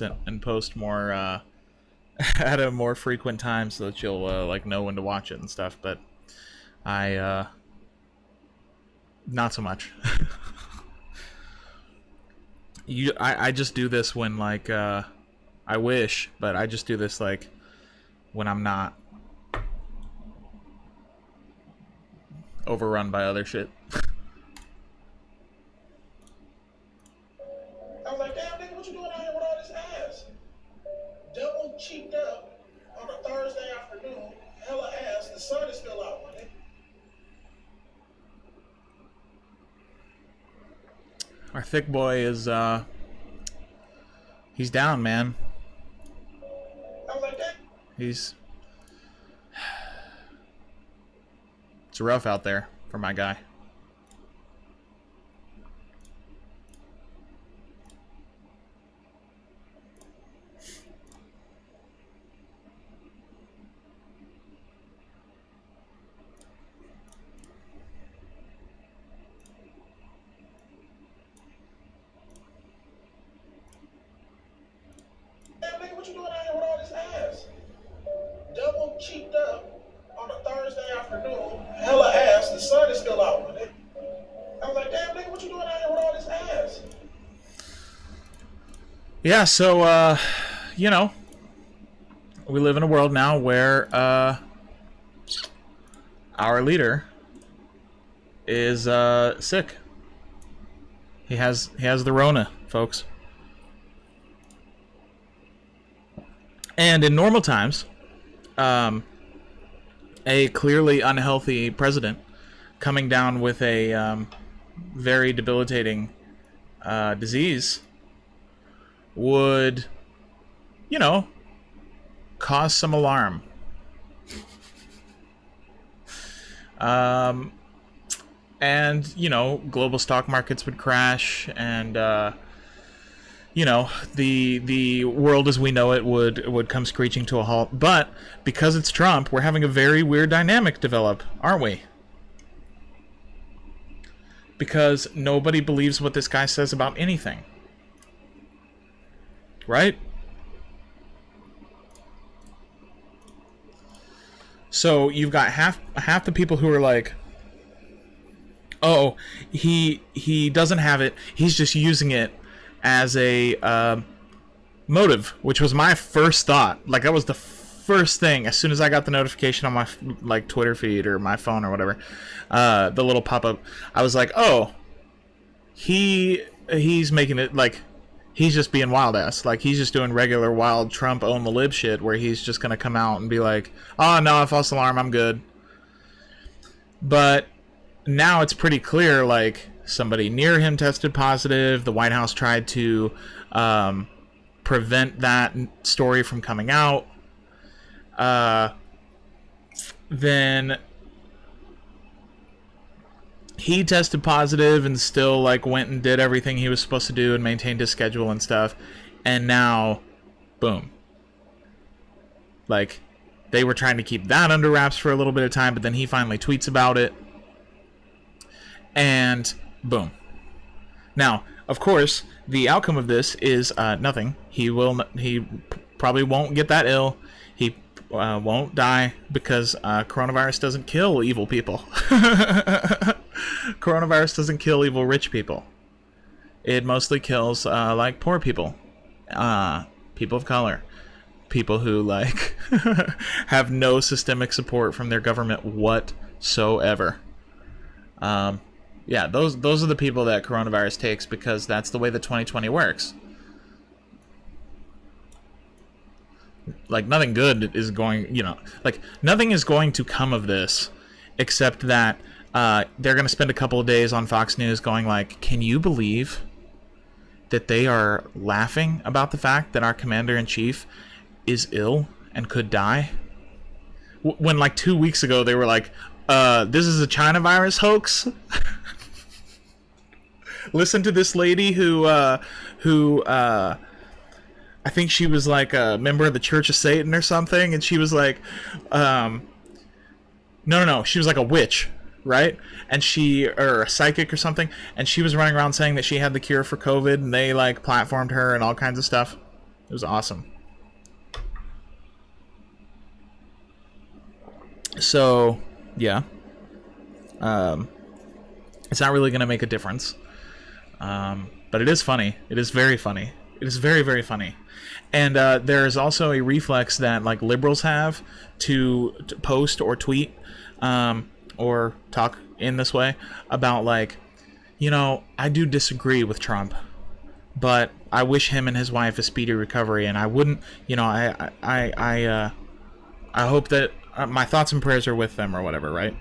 and post more at a more frequent time so that you'll like know when to watch it and stuff. But I not so much. I just do this when like I wish, but I just do this like when I'm not overrun by other shit. I was like, damn, nigga, what you doing out here with all this ass? Double cheeked up on a Thursday afternoon, hella ass, the sun is still out, my nigga. Our thick boy is he's down, man. I was like, damn. It's rough out there for my guy. Damn, nigga, what you doing out here with all this ass? Double cheeked up on a Thursday afternoon, hella ass, the sun is still out, my nigga. I was like, damn, nigga, what you doing out here with all this ass? Yeah, so you know, we live in a world now where our leader is sick. He has the Rona, folks. And in normal times, a clearly unhealthy president coming down with a very debilitating disease would, you know, cause some alarm. And, you know, global stock markets would crash, and you know, the world as we know it would come screeching to a halt. But because it's Trump, we're having a very weird dynamic develop, aren't we? Because nobody believes what this guy says about anything. Right? So you've got half the people who are like, oh, he doesn't have it, he's just using it as a motive, which was my first thought. Like, that was the first thing as soon as I got the notification on my like Twitter feed or my phone or whatever, the little pop-up. I was like, oh, he's making it like he's just being wild ass. Like, he's just doing regular wild Trump own the lib shit where he's just gonna come out and be like, oh no, false alarm, I'm good. But now it's pretty clear, like, somebody near him tested positive. The White House tried to prevent that story from coming out. Then he tested positive and still, like, went and did everything he was supposed to do and maintained his schedule and stuff. And now, boom. Like, they were trying to keep that under wraps for a little bit of time, but then he finally tweets about it. And boom. Now, of course, the outcome of this is nothing. He probably won't get that ill. He won't die because coronavirus doesn't kill evil people. Coronavirus doesn't kill evil rich people. It mostly kills like poor people, people of color, people who like have no systemic support from their government whatsoever. Yeah, those are the people that coronavirus takes, because that's the way that 2020 works. Like, nothing good is going, you know, like, nothing is going to come of this, except that they're going to spend a couple of days on Fox News going like, can you believe that they are laughing about the fact that our commander-in-chief is ill and could die? When, like, 2 weeks ago, they were like, this is a China virus hoax? Listen to this lady who I think she was like a member of the Church of Satan or something, and she was like, no, she was like a witch, right? And or a psychic or something, and she was running around saying that she had the cure for COVID, and they like platformed her and all kinds of stuff. It was awesome. So, yeah. It's not really going to make a difference. But it is funny. It is very funny. It is very, very funny. And there is also a reflex that like liberals have to post or tweet or talk in this way about like, you know, I do disagree with Trump, but I wish him and his wife a speedy recovery, and I wouldn't, you know, I hope that my thoughts and prayers are with them or whatever, right?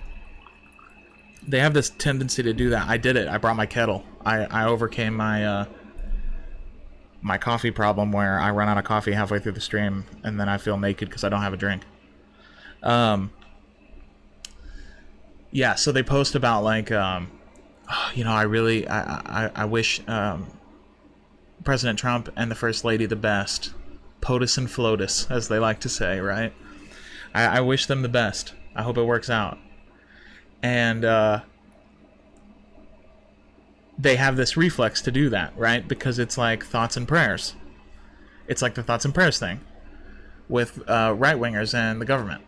They have this tendency to do that. I did it. I brought my kettle. I overcame my my coffee problem where I run out of coffee halfway through the stream and then I feel naked because I don't have a drink. Yeah, so they post about like, you know, I wish President Trump and the First Lady the best. POTUS and FLOTUS, as they like to say, right? I wish them the best. I hope it works out. And they have this reflex to do that, right? Because it's like thoughts and prayers. It's like the thoughts and prayers thing with right-wingers and the government.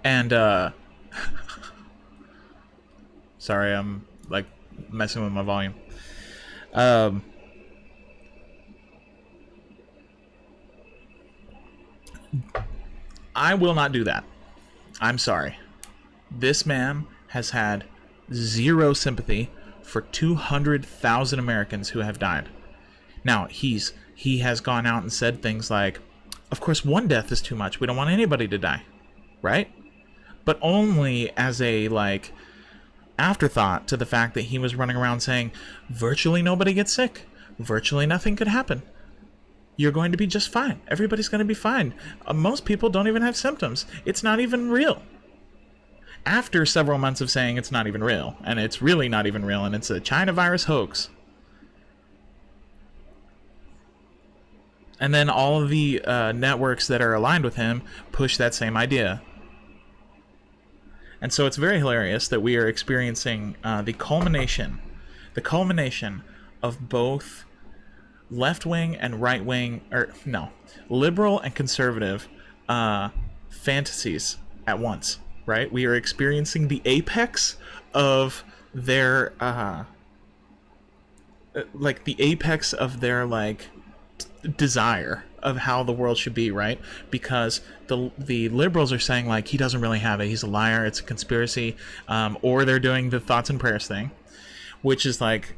And sorry, I'm like messing with my volume. I will not do that. I'm sorry. This man has had zero sympathy for 200,000 Americans who have died. Now, he has gone out and said things like, of course, one death is too much. We don't want anybody to die. Right? But only as a, like, afterthought to the fact that he was running around saying, virtually nobody gets sick. Virtually nothing could happen. You're going to be just fine. Everybody's going to be fine. Most people don't even have symptoms. It's not even real. After several months of saying it's not even real, and it's really not even real, and it's a China virus hoax. And then all of the networks that are aligned with him push that same idea. And so it's very hilarious that we are experiencing the culmination of both left-wing and right-wing, or no, liberal and conservative fantasies at once, right? We are experiencing the apex of their, like the apex of their like desire of how the world should be, right? Because the liberals are saying like he doesn't really have it, he's a liar, it's a conspiracy, or they're doing the thoughts and prayers thing, which is like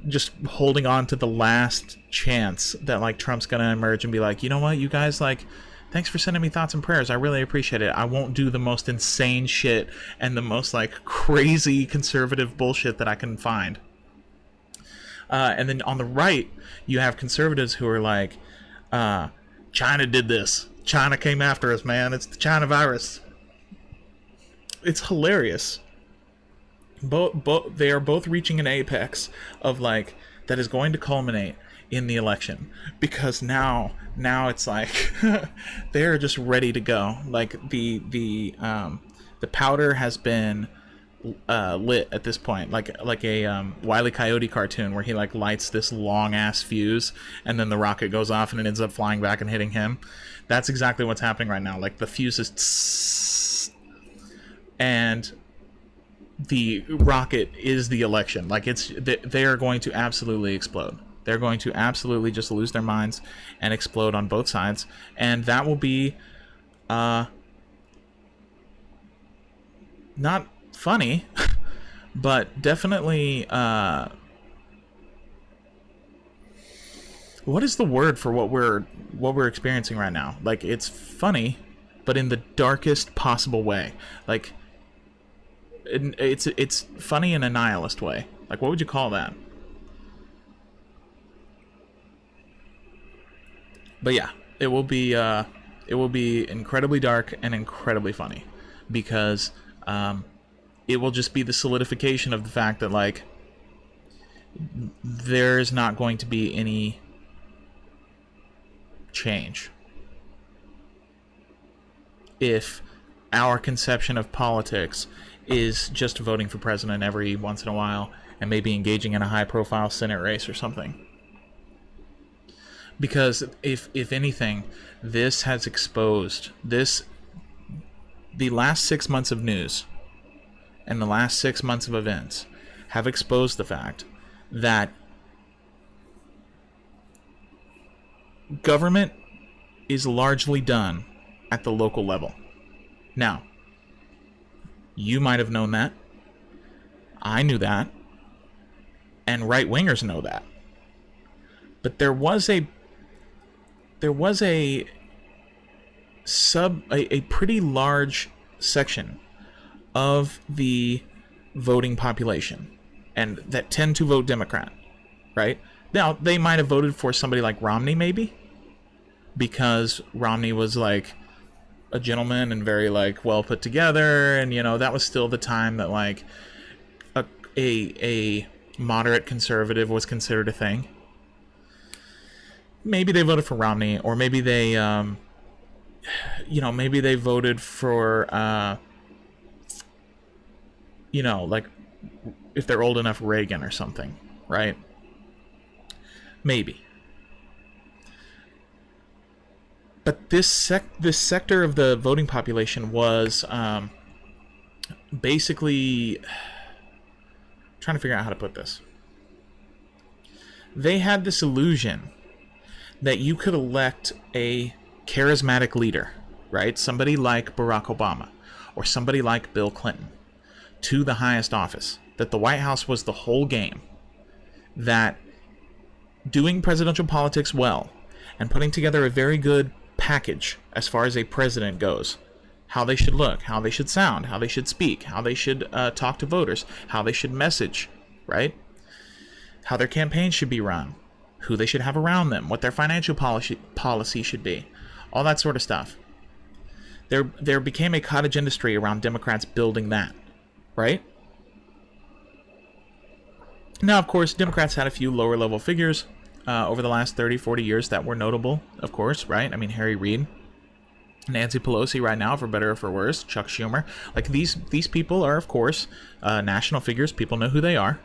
just holding on to the last chance that like Trump's gonna emerge and be like, you know what, you guys, like, thanks for sending me thoughts and prayers, I really appreciate it. I won't do the most insane shit and the most like crazy conservative bullshit that I can find. And then on the right, you have conservatives who are like, China did this. China came after us, man. It's the China virus. It's hilarious. They are both reaching an apex of like that is going to culminate in the election, because now it's like they're just ready to go. Like the powder has been lit at this point, like a Wile E. Coyote cartoon where he like lights this long ass fuse and then the rocket goes off and it ends up flying back and hitting him. That's exactly what's happening right now. Like the fuse is tss, and the rocket is the election. Like they are going to absolutely explode. They're going to absolutely just lose their minds and explode on both sides, and that will be not funny, but definitely what is the word for what we're experiencing right now? Like, it's funny, but in the darkest possible way. Like, it's funny in a nihilist way. Like, what would you call that? But yeah, it will be incredibly dark and incredibly funny, because it will just be the solidification of the fact that like there's not going to be any change if our conception of politics is just voting for president every once in a while and maybe engaging in a high-profile Senate race or something. Because if anything, this has exposed the last 6 months of news and the last 6 months of events have exposed the fact that government is largely done at the local level. Now, you might have known that. I knew that. And right-wingers know that. But there was a pretty large section of the voting population and that tend to vote Democrat, right? Now, they might have voted for somebody like Romney, maybe, because Romney was like a gentleman and very like well put together, and you know, that was still the time that like a moderate conservative was considered a thing. Maybe they voted for Romney, or maybe they maybe they voted for like, if they're old enough, Reagan or something, right? Maybe. But this sector of the voting population was basically, trying to figure out how to put this. They had this illusion that you could elect a charismatic leader, right? Somebody like Barack Obama or somebody like Bill Clinton to the highest office. That the White House was the whole game. That doing presidential politics well and putting together a very good package as far as a president goes, how they should look, how they should sound, how they should speak, how they should talk to voters, how they should message, right? How their campaigns should be run, who they should have around them, what their financial policy should be, all that sort of stuff. There became a cottage industry around Democrats building that, right? Now, of course, Democrats had a few lower-level figures over the last 30, 40 years that were notable, of course, right? I mean, Harry Reid, Nancy Pelosi right now, for better or for worse, Chuck Schumer. Like, these people are, of course, national figures. People know who they are.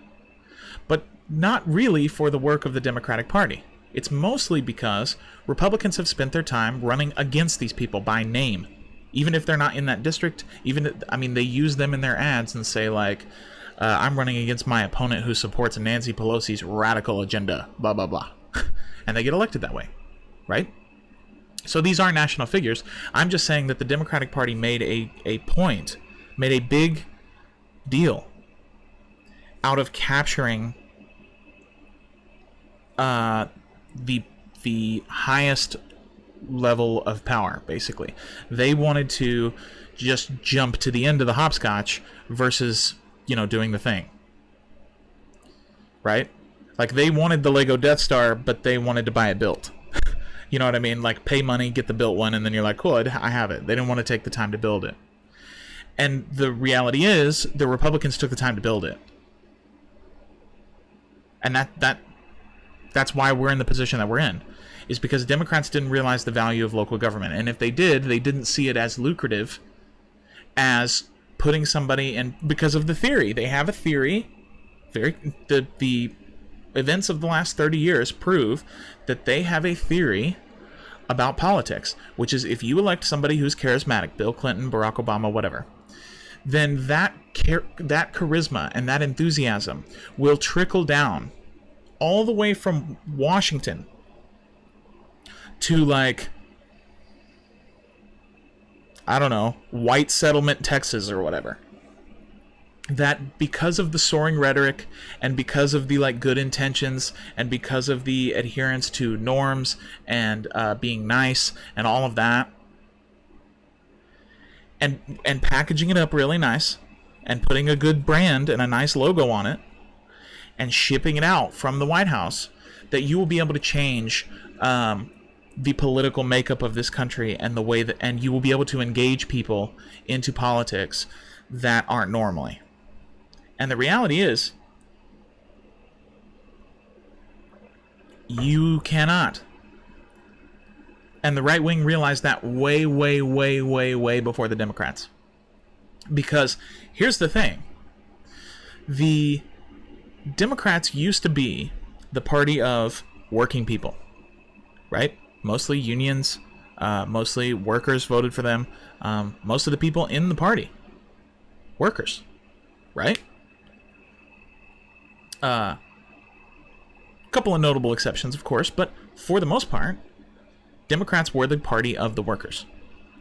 But not really for the work of the Democratic Party. It's mostly because Republicans have spent their time running against these people by name. Even if they're not in that district, they use them in their ads and say, like, I'm running against my opponent who supports Nancy Pelosi's radical agenda, blah, blah, blah. And they get elected that way, right? So these are national figures. I'm just saying that the Democratic Party made a big deal out of capturing the highest level of power, basically. They wanted to just jump to the end of the hopscotch versus, doing the thing. Right? Like, they wanted the Lego Death Star, but they wanted to buy it built. You know what I mean? Like, pay money, get the built one, and then you're like, cool, I have it. They didn't want to take the time to build it. And the reality is, the Republicans took the time to build it. And that's why we're in the position that we're in, is because Democrats didn't realize the value of local government. And if they did, they didn't see it as lucrative as putting somebody in, because of the theory. They have a theory. The events of the last 30 years prove that they have a theory about politics, which is if you elect somebody who's charismatic, Bill Clinton, Barack Obama, whatever, then that charisma and that enthusiasm will trickle down all the way from Washington to, like, I don't know, white settlement Texas or whatever. That because of the soaring rhetoric and because of the, like, good intentions and because of the adherence to norms and being nice and all of that, and packaging it up really nice and putting a good brand and a nice logo on it and shipping it out from the White House, that you will be able to change the political makeup of this country and the way that, and you will be able to engage people into politics that aren't normally. And the reality is, you cannot. And the right wing realized that way, way, way, way, way before the Democrats. Because here's the thing. The Democrats used to be the party of working people, right? Mostly unions, mostly workers voted for them. Most of the people in the party, workers, right? A couple of notable exceptions, of course, but for the most part, Democrats were the party of the workers.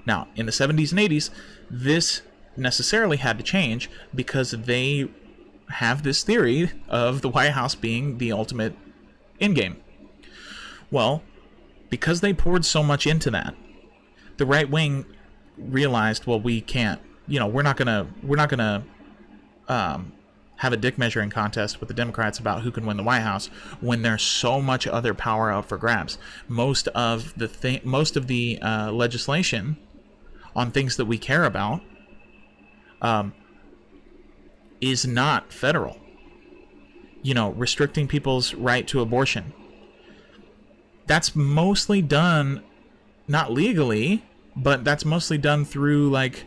Now, in the 70s and 80s, this necessarily had to change because they have this theory of the White House being the ultimate endgame. Well, because they poured so much into that, the right wing realized, well, we can't, we're not gonna have a dick measuring contest with the Democrats about who can win the White House when there's so much other power up for grabs. Most of the legislation on things that we care about is not federal. Restricting people's right to abortion. That's mostly done, not legally, but that's mostly done through like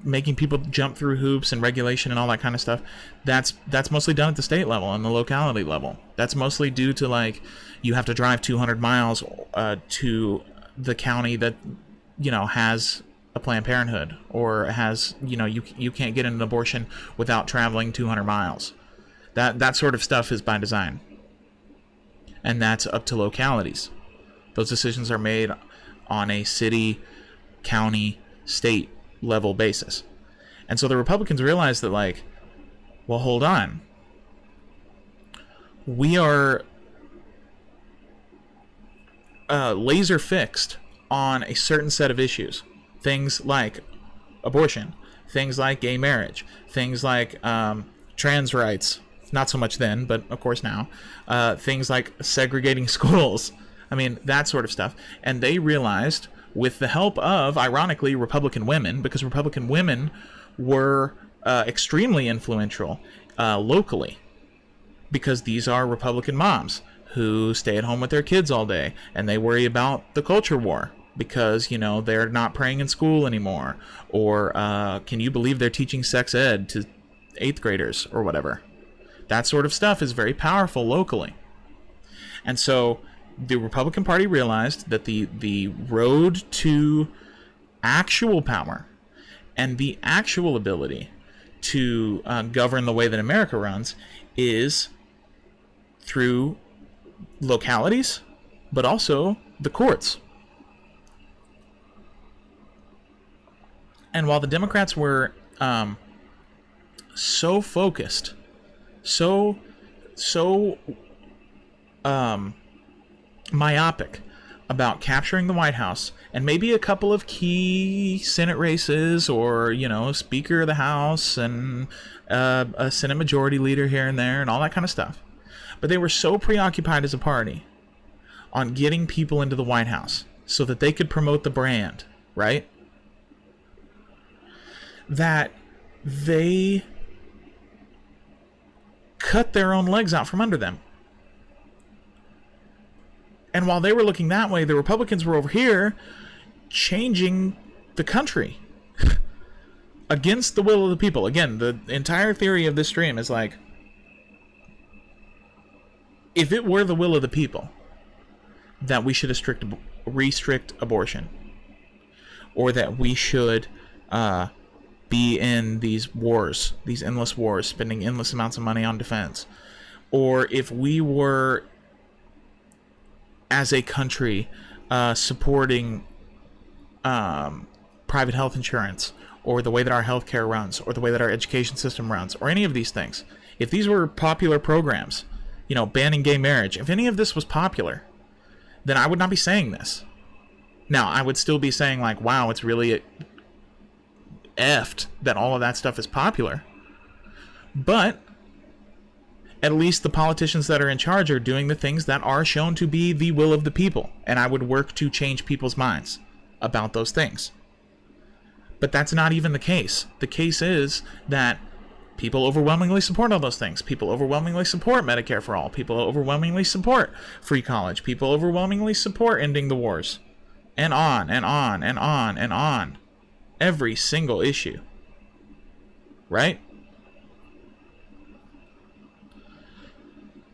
making people jump through hoops and regulation and all that kind of stuff. That's mostly done at the state level and the locality level. That's mostly due to like you have to drive 200 miles to the county that has a Planned Parenthood, or has you can't get an abortion without traveling 200 miles. That sort of stuff is by design, and that's up to localities. Those decisions are made on a city, county, state level basis. And so the Republicans realized that, like, well, hold on, we are laser fixed on a certain set of issues. Things like abortion, things like gay marriage, things like trans rights, not so much then, but of course now, things like segregating schools, I mean, that sort of stuff. And they realized, with the help of, ironically, Republican women, because Republican women were extremely influential locally, because these are Republican moms who stay at home with their kids all day, and they worry about the culture war because, they're not praying in school anymore, or can you believe they're teaching sex ed to 8th graders or whatever. That sort of stuff is very powerful locally. And so the Republican Party realized that the road to actual power and the actual ability to govern the way that America runs is through localities, but also the courts. And while the Democrats were so focused, so myopic about capturing the White House and maybe a couple of key Senate races, or Speaker of the House and a Senate Majority Leader here and there and all that kind of stuff, but they were so preoccupied as a party on getting people into the White House so that they could promote the brand, right, that they cut their own legs out from under them. And while they were looking that way, the Republicans were over here changing the country against the will of the people. Again, the entire theory of this stream is like, if it were the will of the people that we should restrict abortion, or that we should be in these wars, these endless wars, spending endless amounts of money on defense, or if we were, as a country, supporting private health insurance, or the way that our healthcare runs, or the way that our education system runs, or any of these things, if these were popular programs, banning gay marriage, if any of this was popular, then I would not be saying this. Now, I would still be saying, like, wow, it's really effed that all of that stuff is popular. But at least the politicians that are in charge are doing the things that are shown to be the will of the people, and I would work to change people's minds about those things. But that's not even the case. The case is that people overwhelmingly support all those things. People overwhelmingly support Medicare for all. People overwhelmingly support free college. People overwhelmingly support ending the wars. And on and on and on and on. Every single issue. Right?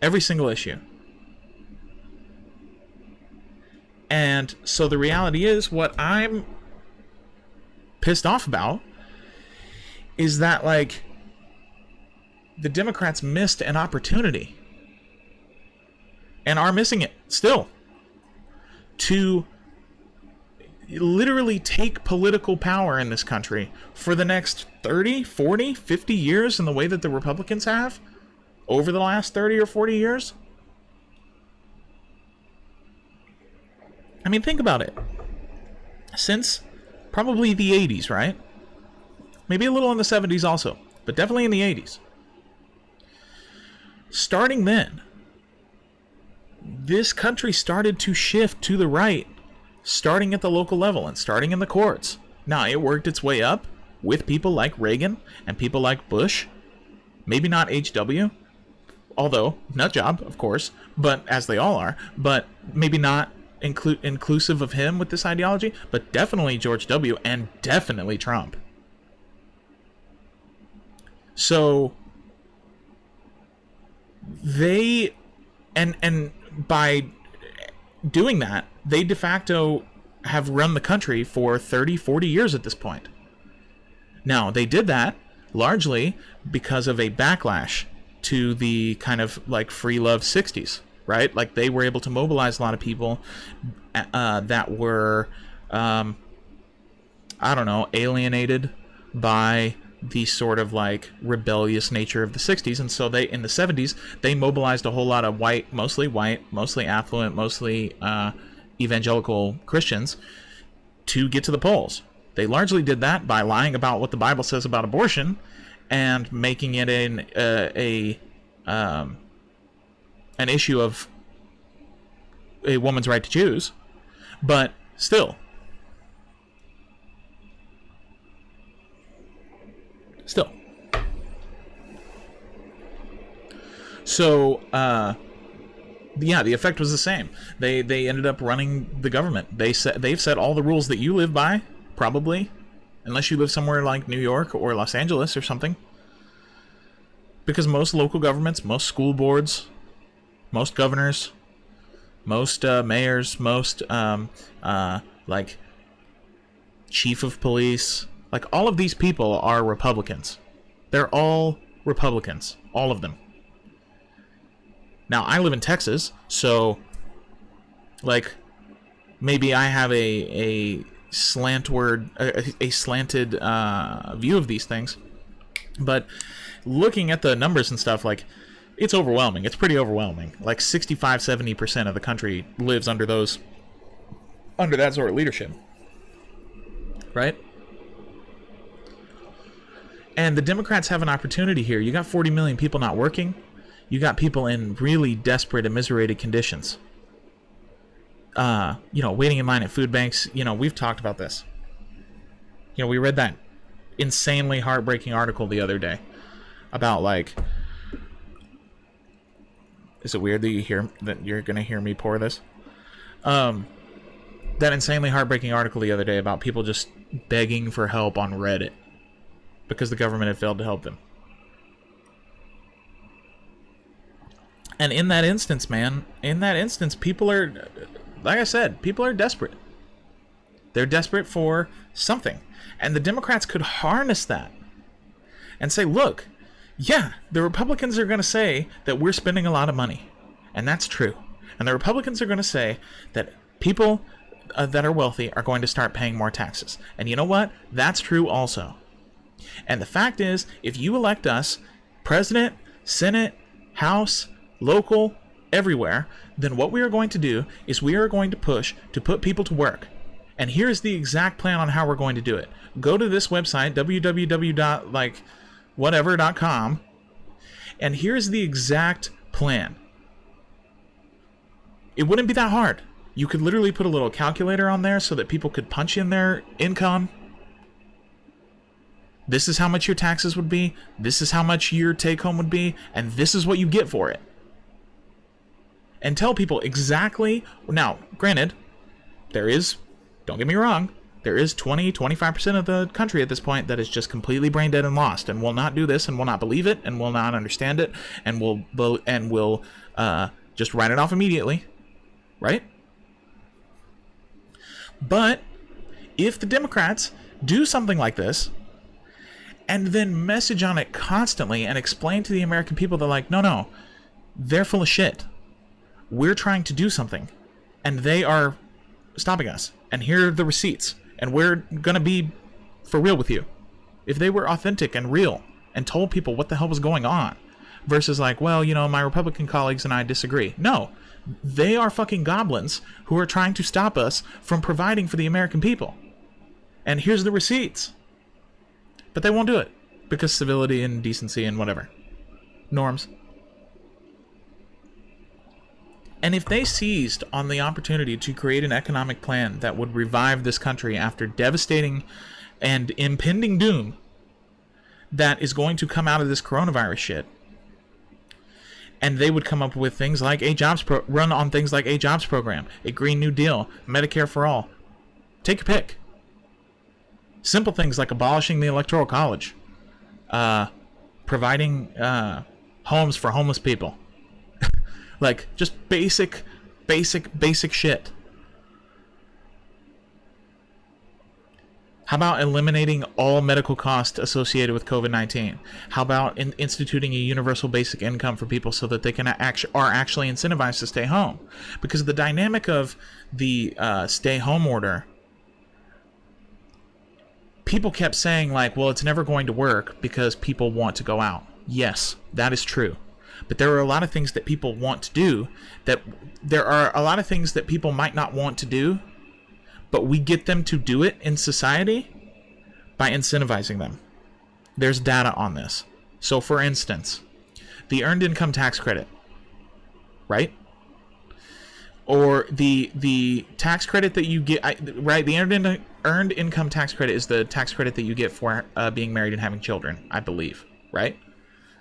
Every single issue. And so the reality is, what I'm pissed off about is that, like, the Democrats missed an opportunity, and are missing it still, to literally take political power in this country for the next 30, 40, 50 years in the way that the Republicans have over the last 30 or 40 years. I mean, think about it. Since probably the 80s, right? Maybe a little in the 70s also, but definitely in the 80s. Starting then, this country started to shift to the right, starting at the local level and starting in the courts. Now, it worked its way up with people like Reagan and people like Bush. Maybe not H.W., although, nut job, of course, but as they all are, but maybe not inclusive of him with this ideology, but definitely George W. and definitely Trump. So they, and by doing that, they de facto have run the country for 30, 40 years at this point. Now, they did that largely because of a backlash to the kind of like free love 60s, right? Like, they were able to mobilize a lot of people that were, I don't know, alienated by the sort of like rebellious nature of the 60s. And so they, in the 70s, they mobilized a whole lot of mostly affluent, mostly evangelical Christians to get to the polls. They largely did that by lying about what the Bible says about abortion and making it an issue of a woman's right to choose. But still. So, yeah, the effect was the same. They ended up running the government. They've set all the rules that you live by, probably, unless you live somewhere like New York or Los Angeles or something. Because most local governments, most school boards, most governors, most mayors, most like chief of police, like all of these people are Republicans. They're all Republicans, all of them. Now, I live in Texas, so like maybe I have a slanted view of these things, but looking at the numbers and stuff, like, it's overwhelming. It's pretty overwhelming. Like 65-70% of the country lives under that sort of leadership, right? And the Democrats have an opportunity here. You got 40 million people not working. You got people in really desperate, immiserated conditions. Waiting in line at food banks. We've talked about this. We read that insanely heartbreaking article the other day about, like, is it weird that you're going to hear me pour this? That insanely heartbreaking article the other day about people just begging for help on Reddit because the government had failed to help them. And in that instance, people are, like I said, people are desperate. They're desperate for something. And the Democrats could harness that and say, look, yeah, the Republicans are going to say that we're spending a lot of money. And that's true. And the Republicans are going to say that people that are wealthy are going to start paying more taxes. And you know what? That's true also. And the fact is, if you elect us, President, Senate, House, local, everywhere, then what we are going to do is we are going to push to put people to work. And here's the exact plan on how we're going to do it. Go to this website, www.whatever.com, and here's the exact plan. It wouldn't be that hard. You could literally put a little calculator on there so that people could punch in their income. This is how much your taxes would be, this is how much your take-home would be, and this is what you get for it. And tell people exactly. Now, granted, don't get me wrong, There is 20-25% of the country at this point that is just completely brain dead and lost, and will not do this, and will not believe it, and will not understand it, and will just write it off immediately, right? But if the Democrats do something like this, and then message on it constantly and explain to the American people, they're like, no, they're full of shit. We're trying to do something, and they are stopping us. And here are the receipts, and we're going to be for real with you. If they were authentic and real and told people what the hell was going on, versus like, well, my Republican colleagues and I disagree. No, they are fucking goblins who are trying to stop us from providing for the American people. And here's the receipts. But they won't do it because civility and decency and whatever. Norms. And if they seized on the opportunity to create an economic plan that would revive this country after devastating and impending doom that is going to come out of this coronavirus shit, and they would come up with things like run on things like a jobs program, a Green New Deal, Medicare for all. Take your pick. Simple things like abolishing the Electoral College, providing homes for homeless people. Like, just basic shit. How about eliminating all medical costs associated with COVID-19? How about instituting a universal basic income for people so that they are actually incentivized to stay home? Because the dynamic of the stay-home order, people kept saying, like, well, it's never going to work because people want to go out. Yes, that is true. But there are a lot of things that people want to do there are a lot of things that people might not want to do, but we get them to do it in society by incentivizing them. There's data on this. So, for instance, the earned income tax credit, right? Or the tax credit that you get, right? The earned income tax credit is the tax credit that you get for being married and having children, I believe, right?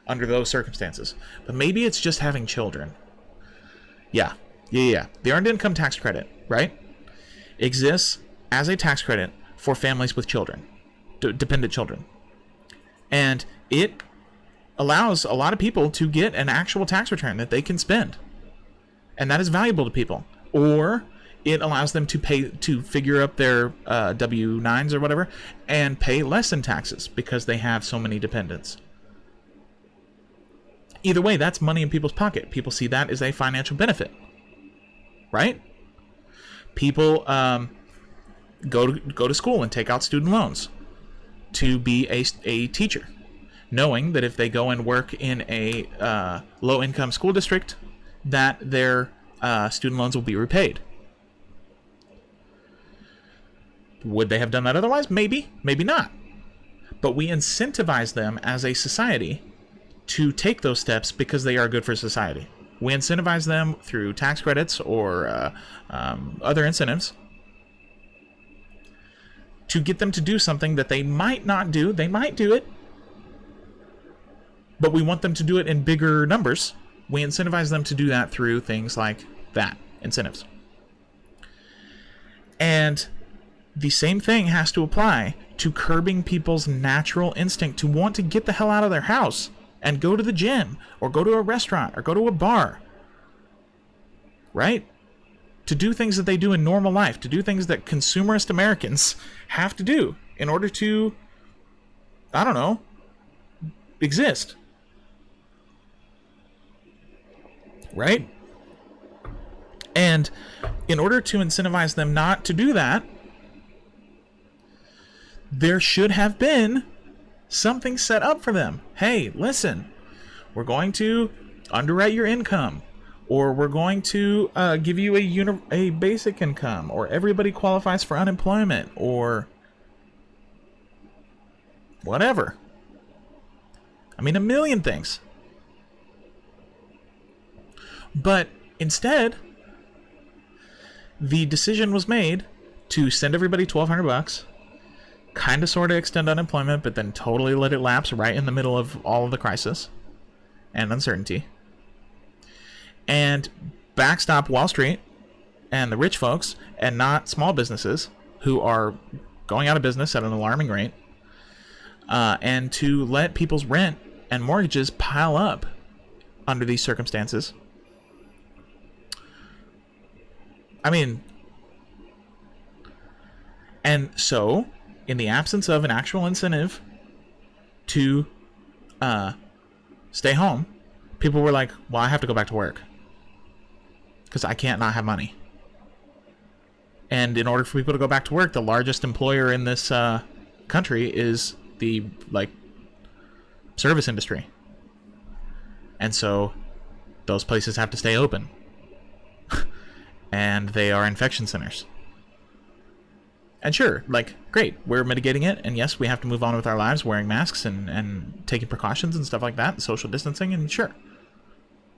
Under those circumstances. But maybe it's just having children. Yeah. The earned income tax credit, right, exists as a tax credit for families with children, dependent children. And it allows a lot of people to get an actual tax return that they can spend. And that is valuable to people. Or it allows them to figure up their W-9s or whatever and pay less in taxes because they have so many dependents. Either way, that's money in people's pocket. People see that as a financial benefit, right? People go to school and take out student loans to be a teacher, knowing that if they go and work in a low-income school district, that their student loans will be repaid. Would they have done that otherwise? Maybe, maybe not. But we incentivize them as a society to take those steps because they are good for society. We incentivize them through tax credits or other incentives to get them to do something that they might not do. They might do it, but we want them to do it in bigger numbers. We incentivize them to do that through things like that, incentives. And the same thing has to apply to curbing people's natural instinct to want to get the hell out of their house and go to the gym, or go to a restaurant, or go to a bar. Right? To do things that they do in normal life, to do things that consumerist Americans have to do in order to, I don't know, exist. Right? And in order to incentivize them not to do that, there should have been something set up for them. Hey, listen, we're going to underwrite your income, or we're going to give you a basic income, or everybody qualifies for unemployment, or whatever. I mean, a million things. But instead, the decision was made to send everybody $1,200, kind of sort of extend unemployment, but then totally let it lapse right in the middle of all of the crisis and uncertainty, and backstop Wall Street and the rich folks, and not small businesses who are going out of business at an alarming rate, and to let people's rent and mortgages pile up under these circumstances. I mean, and so, in the absence of an actual incentive to stay home, people were like, well, I have to go back to work because I can't not have money. And in order for people to go back to work, the largest employer in this country is the service industry. And so those places have to stay open. And they are infection centers. And sure, great, we're mitigating it, and yes, we have to move on with our lives wearing masks and taking precautions and stuff like that, and social distancing, and sure.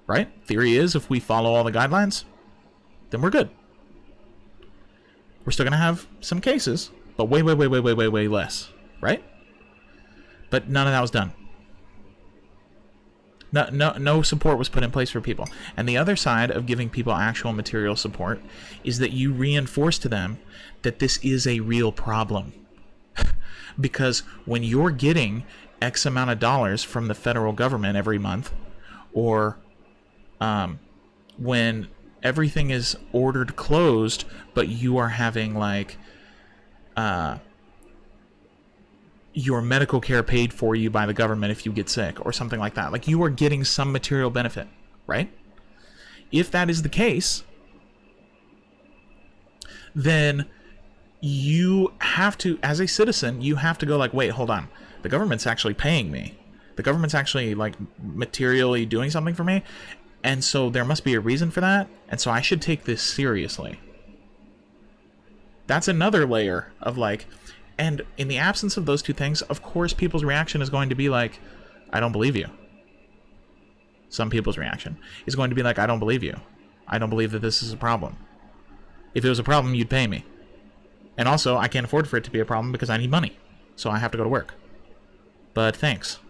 Right? Theory is, if we follow all the guidelines, then we're good. We're still going to have some cases, but way less. Right? But none of that was done. No support was put in place for people. And the other side of giving people actual material support is that you reinforce to them that this is a real problem. Because when you're getting X amount of dollars from the federal government every month, or when everything is ordered closed, but you are having your medical care paid for you by the government if you get sick or something like that. You are getting some material benefit, right? If that is the case, then you have to, as a citizen, you have to go wait, hold on. The government's actually paying me. The government's actually materially doing something for me. And so there must be a reason for that. And so I should take this seriously. That's another layer of and in the absence of those two things, of course, people's reaction is going to be I don't believe you. Some people's reaction is going to be I don't believe you. I don't believe that this is a problem. If it was a problem, you'd pay me. And also, I can't afford for it to be a problem because I need money. So I have to go to work. But thanks.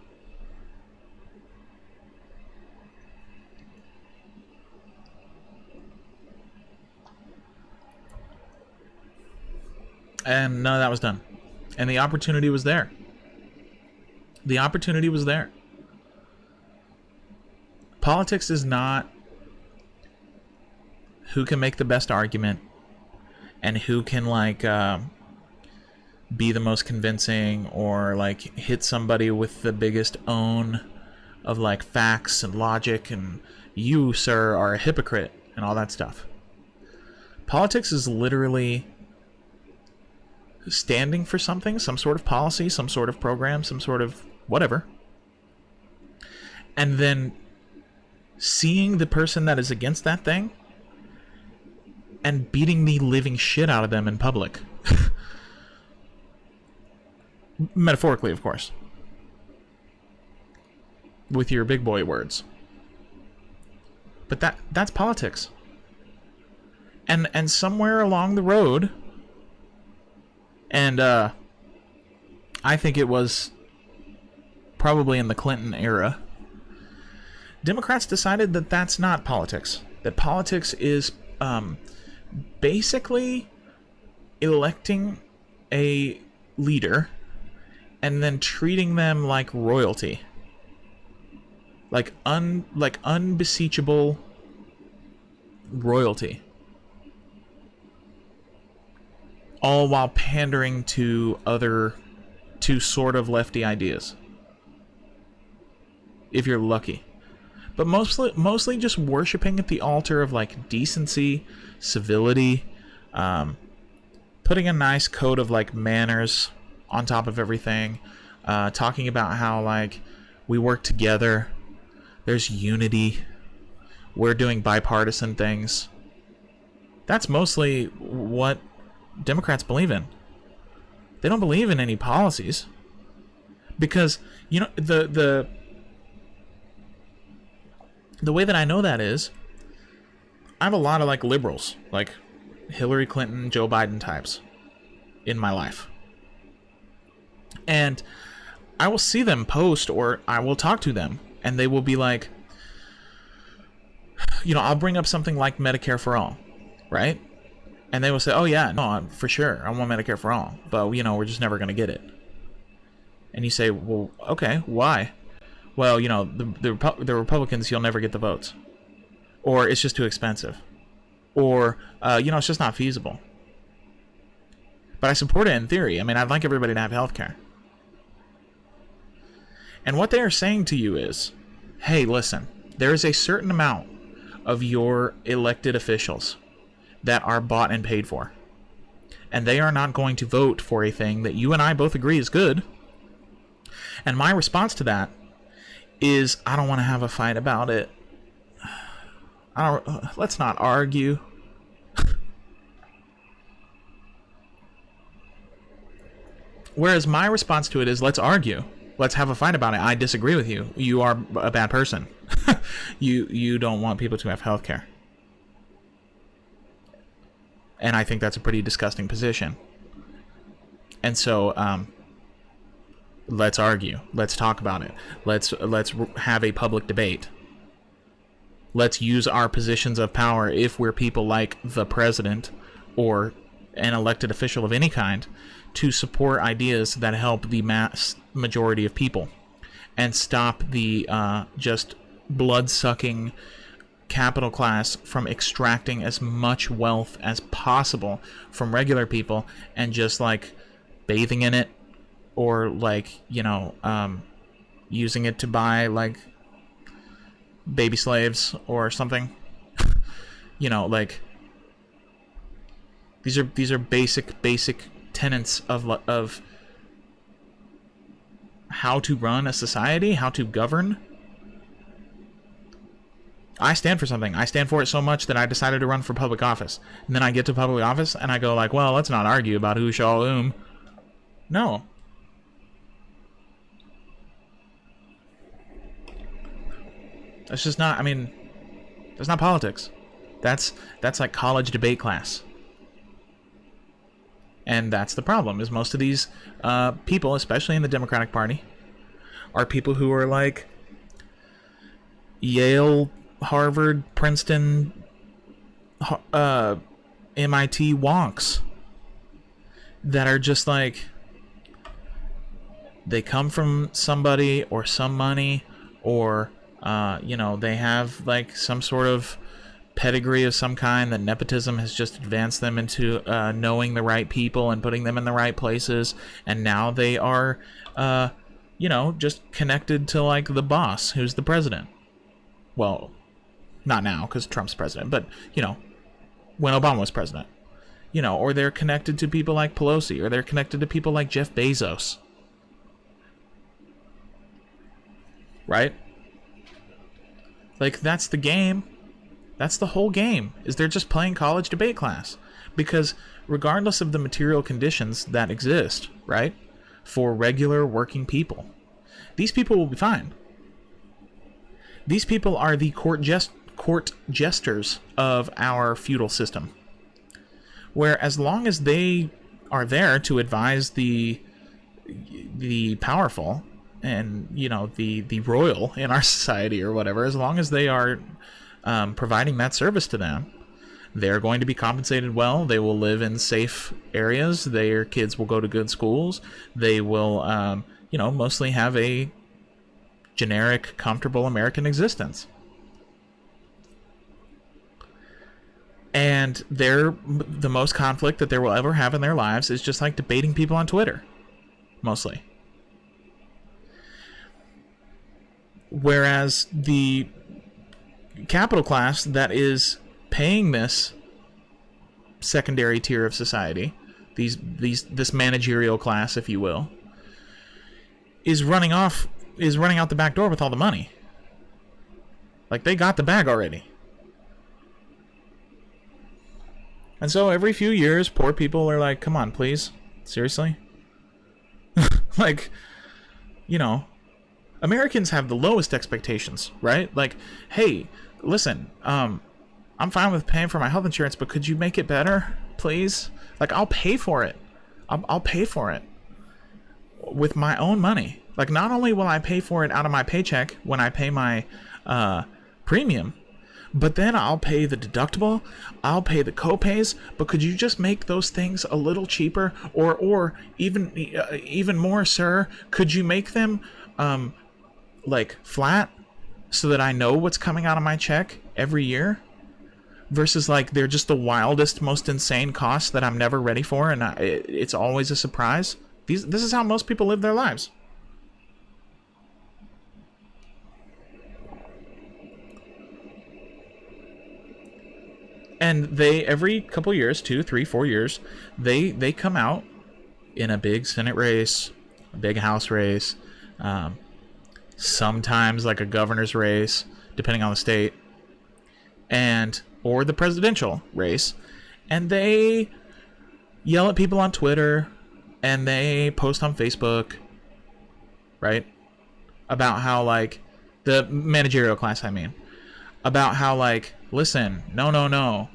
And none of that was done. And the opportunity was there. The opportunity was there. Politics is not who can make the best argument and who can be the most convincing or hit somebody with the biggest own of facts and logic and you, sir, are a hypocrite and all that stuff. Politics is literally standing for something, some sort of policy, some sort of program, some sort of whatever, and then seeing the person that is against that thing and beating the living shit out of them in public. Metaphorically, of course. With your big boy words. But that's politics. And somewhere along the road, and I think it was probably in the Clinton era, Democrats decided that that's not politics. That politics is basically electing a leader and then treating them like royalty. Like unbeseechable royalty. All while pandering to sort of lefty ideas. If you're lucky. But mostly just worshiping at the altar of decency, civility, putting a nice code of manners on top of everything, talking about how we work together, there's unity, we're doing bipartisan things. That's mostly what Democrats believe in. They don't believe in any policies. Because, the way that I know that is, I have a lot of liberals, Hillary Clinton, Joe Biden types in my life. And I will see them post, or I will talk to them, and they will be I'll bring up something like Medicare for All, right? And they will say, oh yeah, no, for sure, I want Medicare for all, but we're just never going to get it. And you say, well, okay, why? Well, the Republicans, you'll never get the votes, or it's just too expensive, or it's just not feasible. But I support it in theory. I mean, I'd like everybody to have health care. And what they are saying to you is, hey, listen, there is a certain amount of your elected officials that are bought and paid for. And they are not going to vote for a thing that you and I both agree is good. And my response to that is, I don't want to have a fight about it. Let's not argue. Whereas my response to it is, let's argue. Let's have a fight about it. I disagree with you. You are a bad person. You don't want people to have health care. And I think that's a pretty disgusting position. And so, let's argue. Let's talk about it. Let's have a public debate. Let's use our positions of power, if we're people like the president or an elected official of any kind, to support ideas that help the mass majority of people and stop the just blood-sucking capital class from extracting as much wealth as possible from regular people and just like bathing in it, or like using it to buy like baby slaves or something. Like these are basic tenets of how to run a society, how to govern. I stand for something. I stand for it so much that I decided to run for public office. And then I get to public office and I go like, well, let's not argue about who shall whom. No. That's just not, that's not politics. That's like college debate class. And that's the problem, is most of these people, especially in the Democratic Party, are people who are like Yale, Harvard, Princeton, MIT wonks that are just like, they come from somebody or some money, or they have like some sort of pedigree of some kind, that nepotism has just advanced them into knowing the right people and putting them in the right places, and now they are just connected to like the boss, who's the president. Well, not now because Trump's president, but when Obama was president, or they're connected to people like Pelosi, or they're connected to people like Jeff Bezos, right? Like, that's the game. That's the whole game, is they're just playing college debate class. Because regardless of the material conditions that exist, right, for regular working people, these people will be fine. These people are the court jesters of our feudal system, where as long as they are there to advise the powerful and the royal in our society or whatever, as long as they are providing that service to them, they're going to be compensated well. They will live in safe areas. Their kids will go to good schools. They will mostly have a generic, comfortable American existence. And the most conflict that they will ever have in their lives is just like debating people on Twitter, mostly. Whereas the capital class that is paying this secondary tier of society, this managerial class, if you will, is running out the back door with all the money. Like, they got the bag already. And so every few years, poor people are like, come on, please. Seriously? Like, Americans have the lowest expectations, right? Like, hey, listen, I'm fine with paying for my health insurance, but could you make it better, please? Like, I'll pay for it. I'll pay for it with my own money. Like, not only will I pay for it out of my paycheck when I pay my premium, But then I'll pay the deductible, I'll pay the copays, but could you just make those things a little cheaper? Or even more, sir, could you make them like flat so that I know what's coming out of my check every year? Versus like they're just the wildest, most insane costs that I'm never ready for, and it's always a surprise. This is how most people live their lives. And they, every couple years, 2, 3, 4 years, they come out in a big Senate race, a big House race, sometimes like a governor's race, depending on the state, or the presidential race, and they yell at people on Twitter, and they post on Facebook, right, about how, like, the managerial class, I mean, about how, like, listen, no,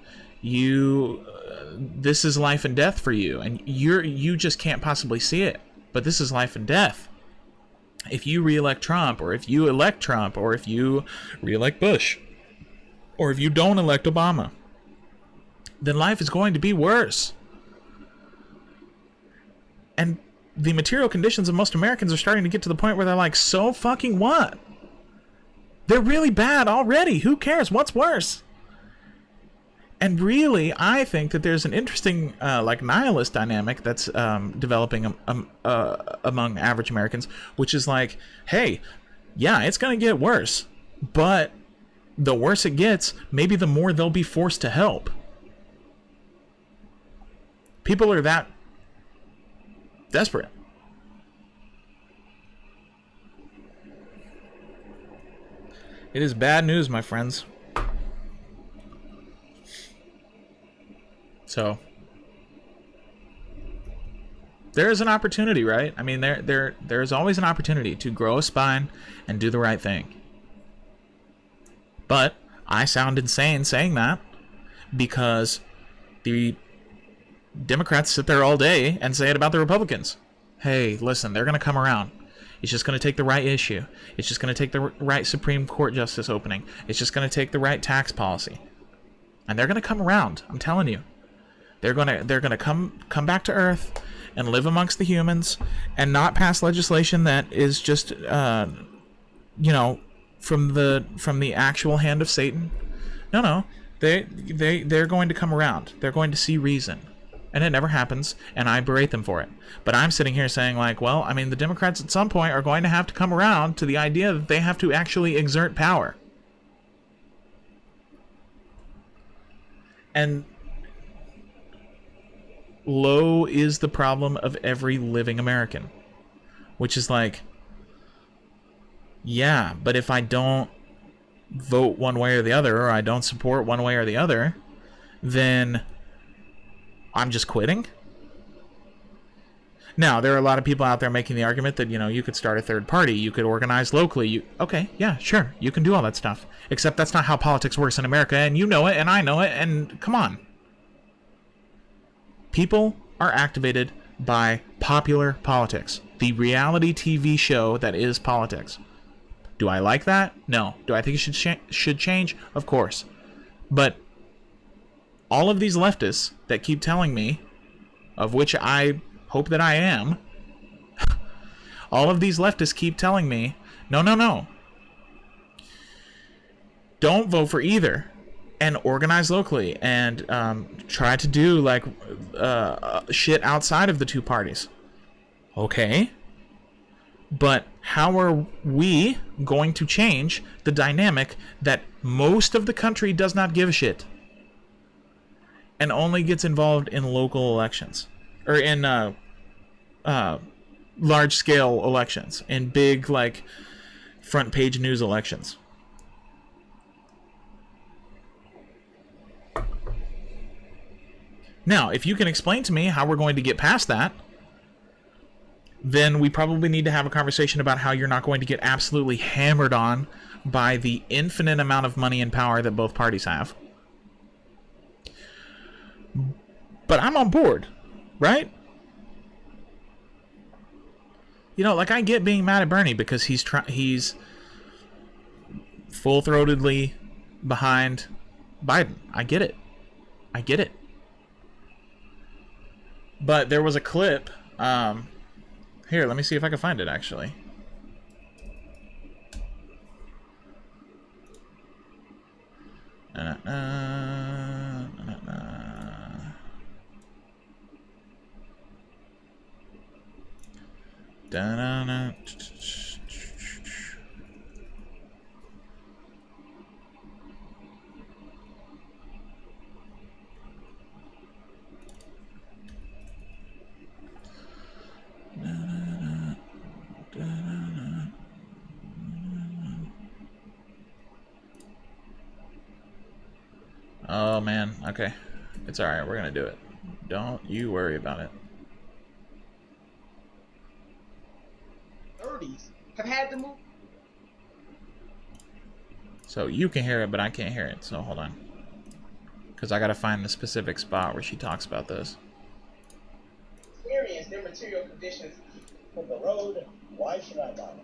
this is life and death for you, and you just can't possibly see it, but this is life and death. If you re-elect Trump, or if you elect Trump, or if you re-elect Bush, or if you don't elect Obama, then life is going to be worse. And the material conditions of most Americans are starting to get to the point where they're like, so fucking what? They're really bad already. Who cares? What's worse? And really, I think that there's an interesting, like, nihilist dynamic that's developing among average Americans, which is like, hey, yeah, it's going to get worse, but the worse it gets, maybe the more they'll be forced to help. People are that desperate. It is bad news, my friends. So there is an opportunity, right? I mean, there's always an opportunity to grow a spine and do the right thing. But I sound insane saying that because the Democrats sit there all day and say it about the Republicans. Hey, listen, they're going to come around. It's just going to take the right issue. It's just going to take the right Supreme Court justice opening. It's just going to take the right tax policy. And they're going to come around. I'm telling you. They're going to come back to Earth and live amongst the humans and not pass legislation that is just from the actual hand of Satan. No. They're going to come around. They're going to see reason. And it never happens, and I berate them for it. But I'm sitting here saying, like, well, I mean, the Democrats at some point are going to have to come around to the idea that they have to actually exert power. And low is the problem of every living American. Which is like, yeah, but if I don't vote one way or the other, or I don't support one way or the other, then I'm just quitting? Now, there are a lot of people out there making the argument that, you could start a third party, you could organize locally, okay, yeah, sure, you can do all that stuff. Except that's not how politics works in America, and you know it, and I know it, and come on. People are activated by popular politics, the reality TV show that is politics. Do I like that? No. Do I think it should change? Of course. But all of these leftists that keep telling me, of which I hope that I am, all of these leftists keep telling me, no. Don't vote for either. And organize locally. And try to do, like, shit outside of the two parties. Okay. But how are we going to change the dynamic that most of the country does not give a shit and only gets involved in local elections, or in large-scale elections, in big, like, front-page news elections? Now, if you can explain to me how we're going to get past that, then we probably need to have a conversation about how you're not going to get absolutely hammered on by the infinite amount of money and power that both parties have. But I'm on board, right? Like, I get being mad at Bernie because he's full-throatedly behind Biden. I get it. I get it. But there was a clip. Here, let me see if I can find it, actually. Oh man, okay. It's alright, we're gonna do it. Don't you worry about it. 30s have had to move. So you can hear it, but I can't hear it, so hold on. Because I gotta find the specific spot where she talks about this. Experience their material conditions from the road. Why should I bother?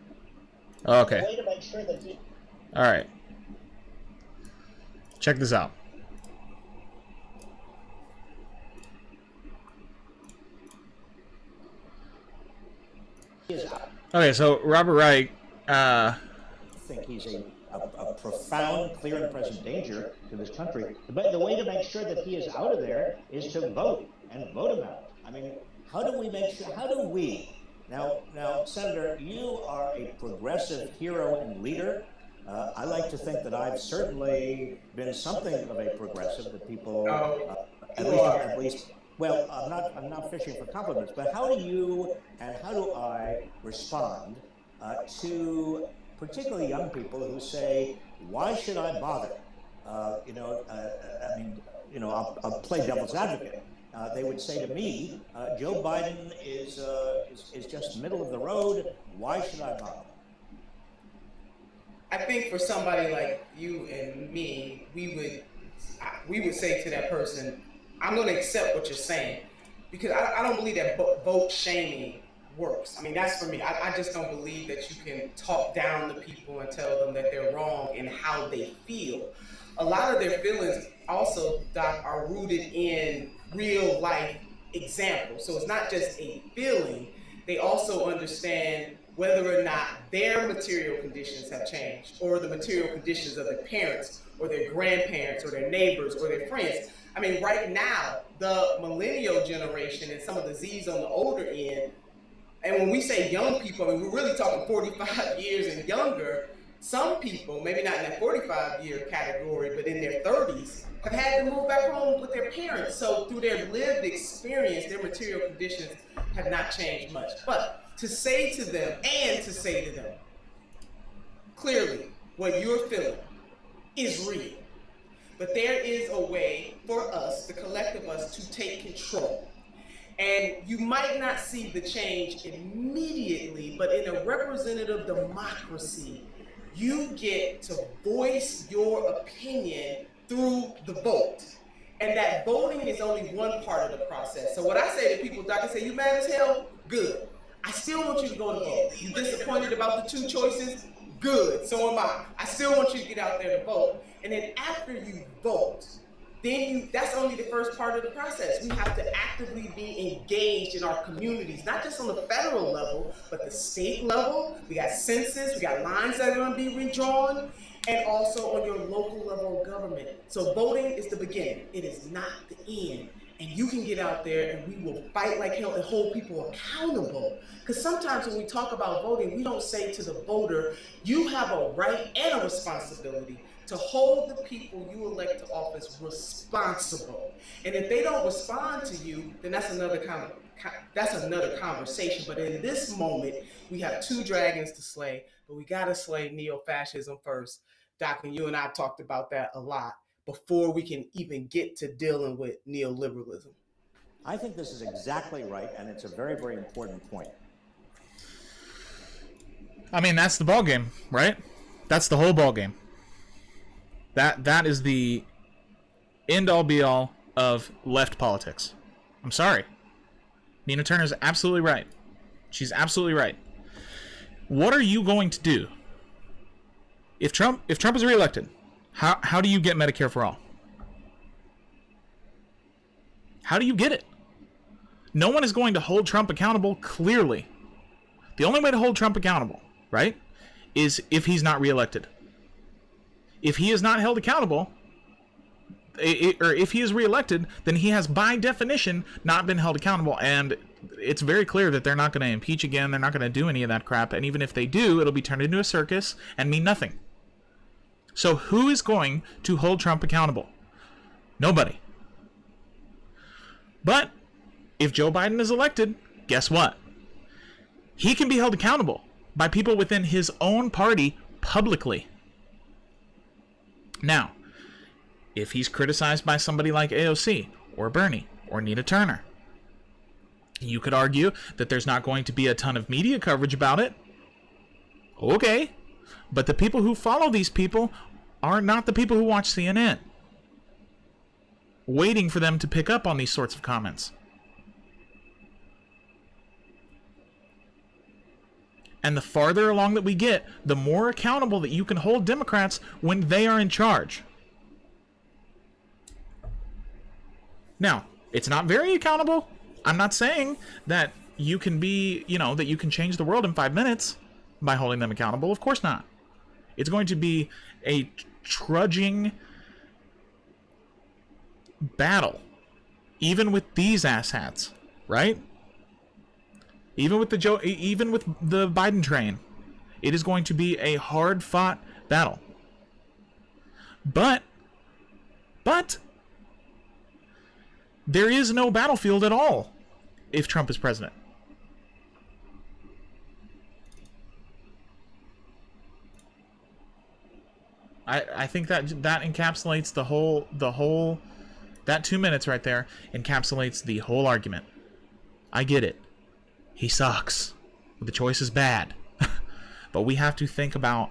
Okay. Way to make sure that he... Alright. Check this out. Okay, so Robert Wright, I think he's a profound, clear, and present danger to this country. But the way to make sure that he is out of there is to vote and vote him out. I mean, how do we make sure? How do we? Now, Senator, you are a progressive hero and leader. I like to think that I've certainly been something of a progressive. That people, at least. Well, I'm not fishing for compliments, but how do you and how do I respond to particularly young people who say, "Why should I bother?" I mean, I'll play devil's advocate. They would say to me, "Joe Biden is just middle of the road. Why should I bother?" I think for somebody like you and me, we would say to that person, I'm going to accept what you're saying, because I don't believe that vote shaming works. I mean, that's for me. I just don't believe that you can talk down to people and tell them that they're wrong in how they feel. A lot of their feelings also, Doc, are rooted in real life examples. So it's not just a feeling. They also understand whether or not their material conditions have changed, or the material conditions of their parents or their grandparents or their neighbors or their friends. I mean, right now, the millennial generation and some of the Z's on the older end, and when we say young people, I mean, we're really talking 45 years and younger. Some people, maybe not in that 45-year category, but in their 30s, have had to move back home with their parents. So through their lived experience, their material conditions have not changed much. But to say to them, clearly, what you're feeling is real. But there is a way for us, the collective us, to take control. And you might not see the change immediately, but in a representative democracy, you get to voice your opinion through the vote. And that voting is only one part of the process. So what I say to people, Doc, say, you mad as hell? Good. I still want you to go to vote. You disappointed about the two choices? Good, so am I. I still want you to get out there to vote. And then after you vote, that's only the first part of the process. We have to actively be engaged in our communities, not just on the federal level, but the state level. We got census, we got lines that are going to be redrawn, and also on your local level of government. So voting is the beginning. It is not the end. And you can get out there and we will fight like hell and hold people accountable. Because sometimes when we talk about voting, we don't say to the voter, you have a right and a responsibility to hold the people you elect to office responsible. And if they don't respond to you, then that's another conversation. But in this moment, we have two dragons to slay, but we got to slay neo-fascism first. Doc, and you and I talked about that a lot before we can even get to dealing with neoliberalism. I think this is exactly right, and it's a very, very important point. I mean, that's the ball game, right? That's the whole ball game. That is the end-all be-all of left politics. I'm sorry. Nina Turner's absolutely right. She's absolutely right. What are you going to do if Trump is reelected? How do you get Medicare for all? How do you get it? No one is going to hold Trump accountable, clearly. The only way to hold Trump accountable, right, is if he's not reelected. If he is not held accountable, or if he is reelected, then he has, by definition, not been held accountable. And it's very clear that they're not going to impeach again. They're not going to do any of that crap. And even if they do, it'll be turned into a circus and mean nothing. So who is going to hold Trump accountable? Nobody. But if Joe Biden is elected, guess what? He can be held accountable by people within his own party publicly. Now, if he's criticized by somebody like AOC or Bernie or Nina Turner, you could argue that there's not going to be a ton of media coverage about it. Okay. But the people who follow these people are not the people who watch CNN, waiting for them to pick up on these sorts of comments. And the farther along that we get, the more accountable that you can hold Democrats when they are in charge. Now, it's not very accountable. I'm not saying that you can be, that you can change the world in 5 minutes by holding them accountable. Of course not. It's going to be a trudging battle, even with these asshats, right? Even with the Biden train, it is going to be a hard-fought battle. But there is no battlefield at all if Trump is president. I think that encapsulates the whole that 2 minutes right there encapsulates the whole argument. I get it. He sucks. The choice is bad. But we have to think about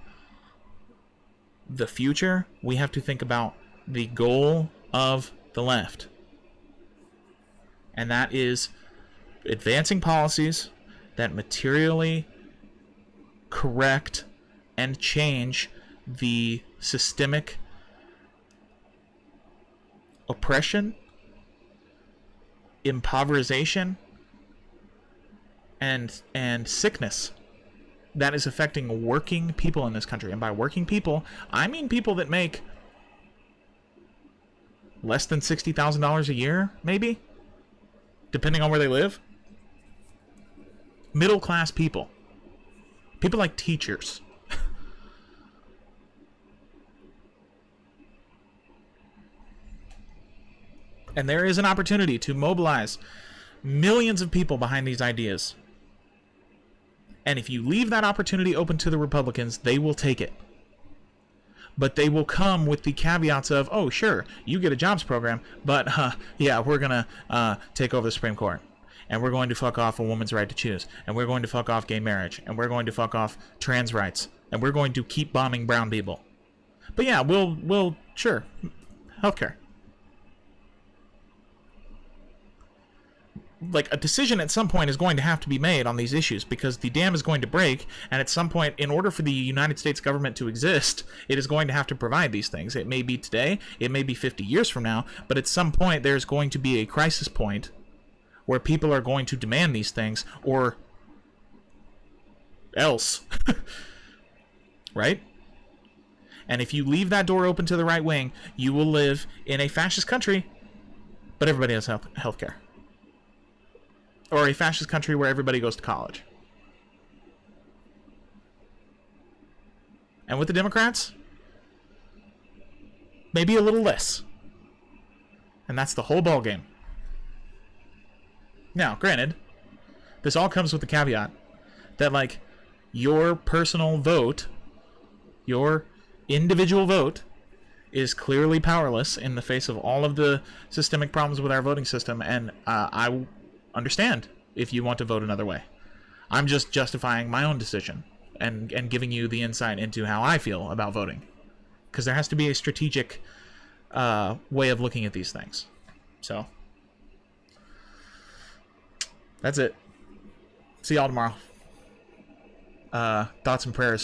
the future. We have to think about the goal of the left. And that is advancing policies that materially correct and change the systemic oppression, impoverization, and sickness that is affecting working people in this country. And by working people, I mean people that make less than $60,000 a year, maybe, depending on where they live. Middle class people. People like teachers. And there is an opportunity to mobilize millions of people behind these ideas. And if you leave that opportunity open to the Republicans, they will take it. But they will come with the caveats of, oh, sure, you get a jobs program, but, yeah, we're going to take over the Supreme Court. And we're going to fuck off a woman's right to choose. And we're going to fuck off gay marriage. And we're going to fuck off trans rights. And we're going to keep bombing brown people. But yeah, we'll sure, healthcare. Like, a decision at some point is going to have to be made on these issues because the dam is going to break, and at some point, in order for the United States government to exist, it is going to have to provide these things. It may be today, it may be 50 years from now, but at some point there's going to be a crisis point where people are going to demand these things, or else. Right? And if you leave that door open to the right wing, you will live in a fascist country, but everybody has health care. Or a fascist country where everybody goes to college. And with the Democrats, maybe a little less. And that's the whole ballgame. Now, granted, this all comes with the caveat that, like, your personal vote, your individual vote, is clearly powerless in the face of all of the systemic problems with our voting system, and I understand if you want to vote another way. I'm just justifying my own decision and giving you the insight into how I feel about voting, because there has to be a strategic way of looking at these things. So that's it. See y'all tomorrow. Thoughts and prayers